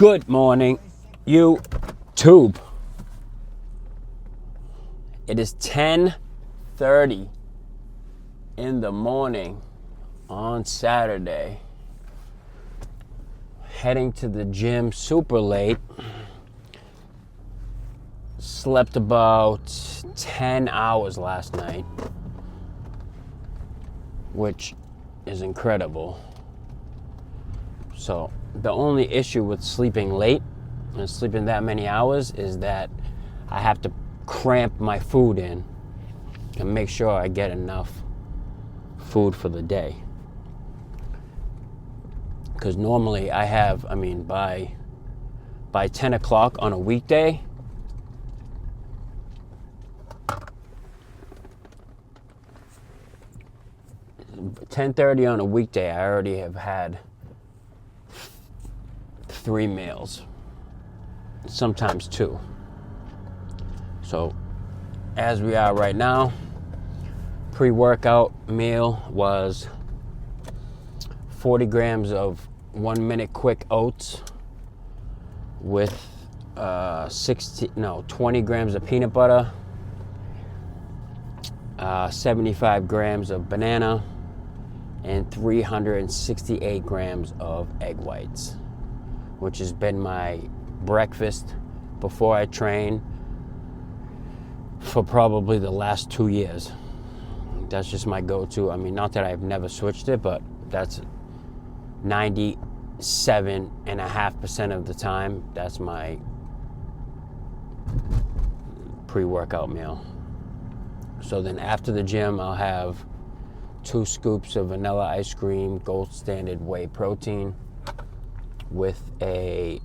Good morning, YouTube. It is 10:30 in the morning on Saturday. Heading to the gym super late. Slept about 10 hours last night, which is incredible. So the only issue with sleeping late and sleeping that many hours is that I have to cramp my food in and make sure I get enough food for the day. Because normally by 10 o'clock on a weekday, (10:30) on a weekday, I already have had 3 meals, sometimes 2. So as we are right now, pre-workout meal was 40 grams of 1-minute quick oats with 20 grams of peanut butter, 75 grams of banana, and 368 grams of egg whites, which has been my breakfast before I train for probably the last 2 years. That's just my go-to. Not that I've never switched it, but that's 97.5% of the time, that's my pre-workout meal. So then after the gym, I'll have 2 scoops of vanilla ice cream, gold standard whey protein, with a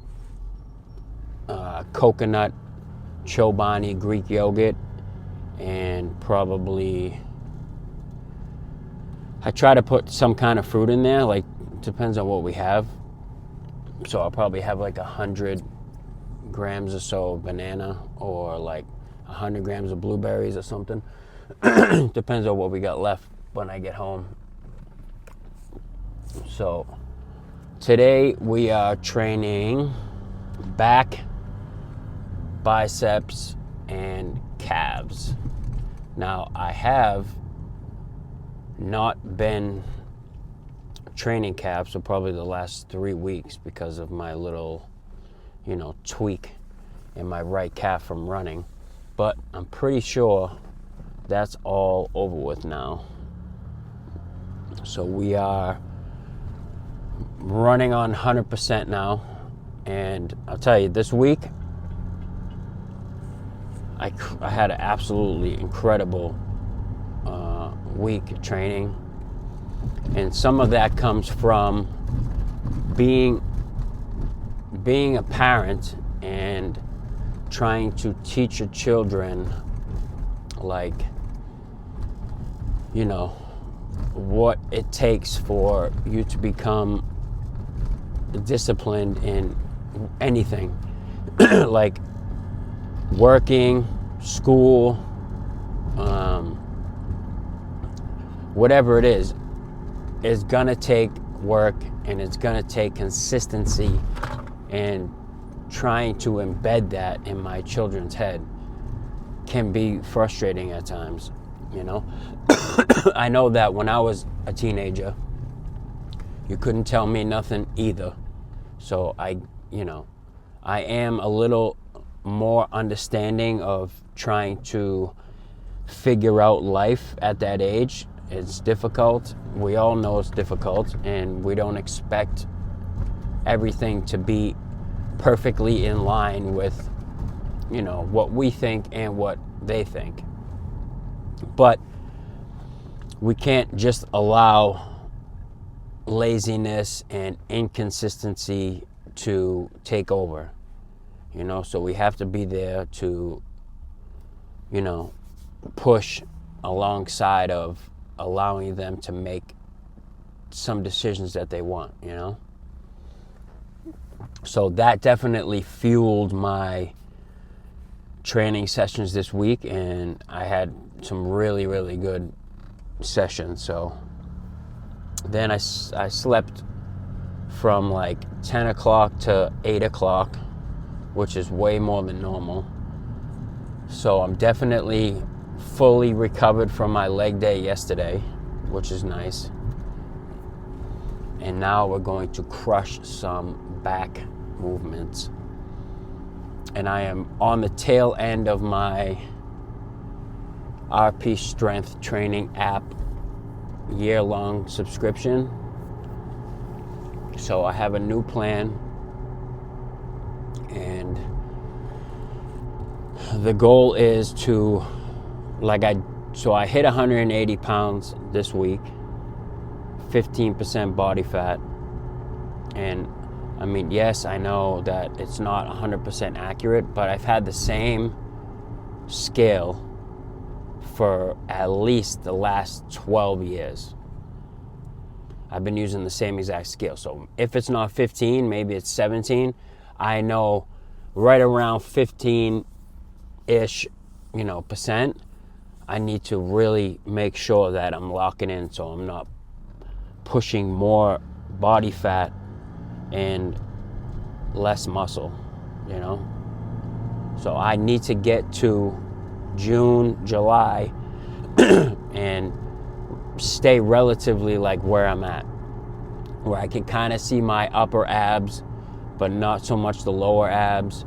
coconut Chobani Greek yogurt, and probably I try to put some kind of fruit in there, like depends on what we have. So I'll probably have like 100 grams or so of banana, or like 100 grams of blueberries or something. Depends on what we got left when I get home. So today we are training back, biceps, and calves. Now I have not been training calves for probably the last 3 weeks because of my little, tweak in my right calf from running. But I'm pretty sure that's all over with now. So we are running on 100% now. And I'll tell you, this week, I had an absolutely incredible week training. And some of that comes from being a parent and trying to teach your children, what it takes for you to become disciplined in anything. Like working, school, whatever it is gonna take work, and it's gonna take consistency, and trying to embed that in my children's head can be frustrating at times, I know that when I was a teenager, you couldn't tell me nothing either. So I am a little more understanding of trying to figure out life at that age. It's difficult. We all know it's difficult, and we don't expect everything to be perfectly in line with, what we think and what they think. But we can't just allow laziness and inconsistency to take over, so we have to be there to, push alongside of allowing them to make some decisions that they want, So that definitely fueled my training sessions this week, and I had some really, really good sessions. So then I slept from like 10 o'clock to 8 o'clock, which is way more than normal. So I'm definitely fully recovered from my leg day yesterday, which is nice. And now we're going to crush some back movements. And I am on the tail end of my RP Strength Training app year-long subscription. So I have a new plan, and the goal is to, so I hit 180 pounds this week, 15% body fat. And I mean, yes, I know that it's not 100% accurate, but I've had the same scale for at least the last 12 years. I've been using the same exact scale. So if it's not 15, maybe it's 17. I know right around 15-ish, percent, I need to really make sure that I'm locking in so I'm not pushing more body fat and less muscle, So I need to get to June, July, and stay relatively like where I'm at, where I can kind of see my upper abs, but not so much the lower abs,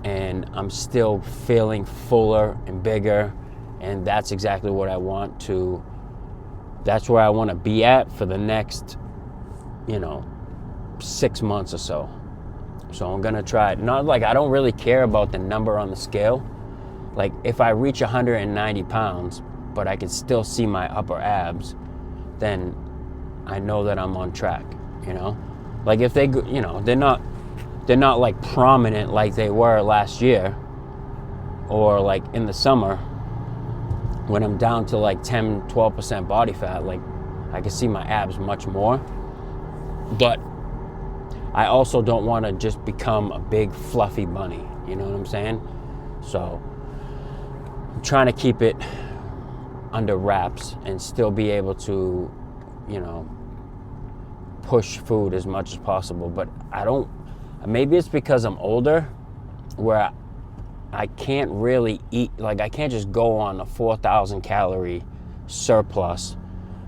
and I'm still feeling fuller and bigger, and that's exactly what I want to, that's where I want to be at for the next, 6 months or so. So I'm gonna try it. Not like I don't really care about the number on the scale. Like if I reach 190 pounds, but I can still see my upper abs, then I know that I'm on track, Like if they, they're not like prominent like they were last year, or like in the summer when I'm down to like 10, 12% body fat, like I can see my abs much more. But I also don't want to just become a big fluffy bunny, you know what I'm saying? So I'm trying to keep it under wraps and still be able to, push food as much as possible. But maybe it's because I'm older, where I can't really eat, like I can't just go on a 4,000 calorie surplus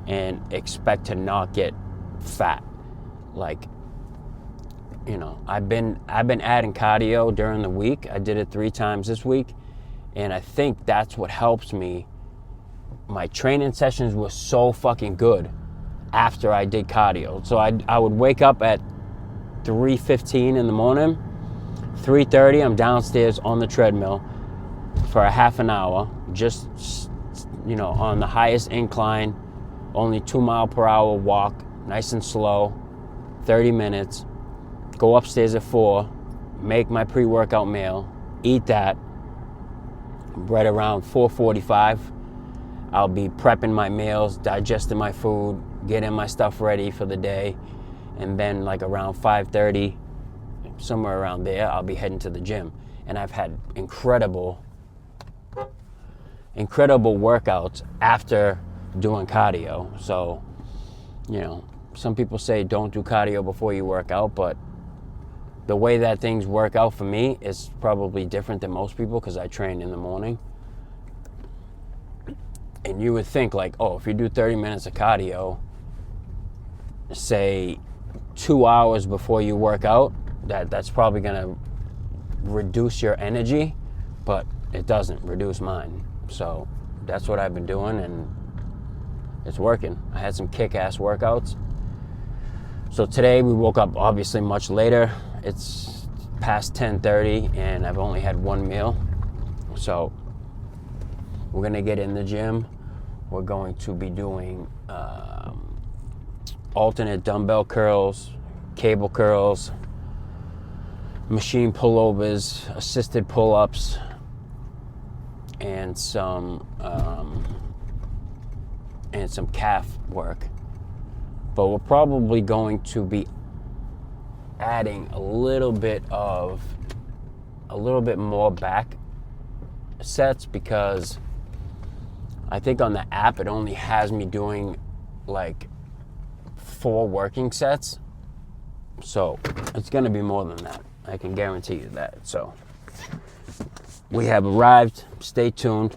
and expect to not get fat. Like, I've been adding cardio during the week. I did it 3 times this week, and I think that's what helps me. My training sessions were so fucking good after I did cardio. So I would wake up at 3:15 in the morning, 3:30 I'm downstairs on the treadmill for a half an hour, just on the highest incline, only 2 mile per hour walk, nice and slow, 30 minutes. Go upstairs at 4, make my pre-workout meal, eat that. Right around 4:45, I'll be prepping my meals, digesting my food, getting my stuff ready for the day, and then like around 5:30, somewhere around there, I'll be heading to the gym. And I've had incredible workouts after doing cardio. So, some people say don't do cardio before you work out, but the way that things work out for me is probably different than most people because I train in the morning. And you would think like, oh, if you do 30 minutes of cardio, say 2 hours before you work out, that's probably gonna reduce your energy, but it doesn't reduce mine. So that's what I've been doing, and it's working. I had some kick-ass workouts. So today we woke up obviously much later. It's past 10:30 and I've only had one meal. So we're gonna get in the gym. We're going to be doing alternate dumbbell curls, cable curls, machine pullovers, assisted pull-ups, and some calf work. But we're probably going to be adding a little bit more back sets, because I think on the app it only has me doing like 4 working sets, So it's going to be more than that. I can guarantee you that. So we have arrived. Stay tuned.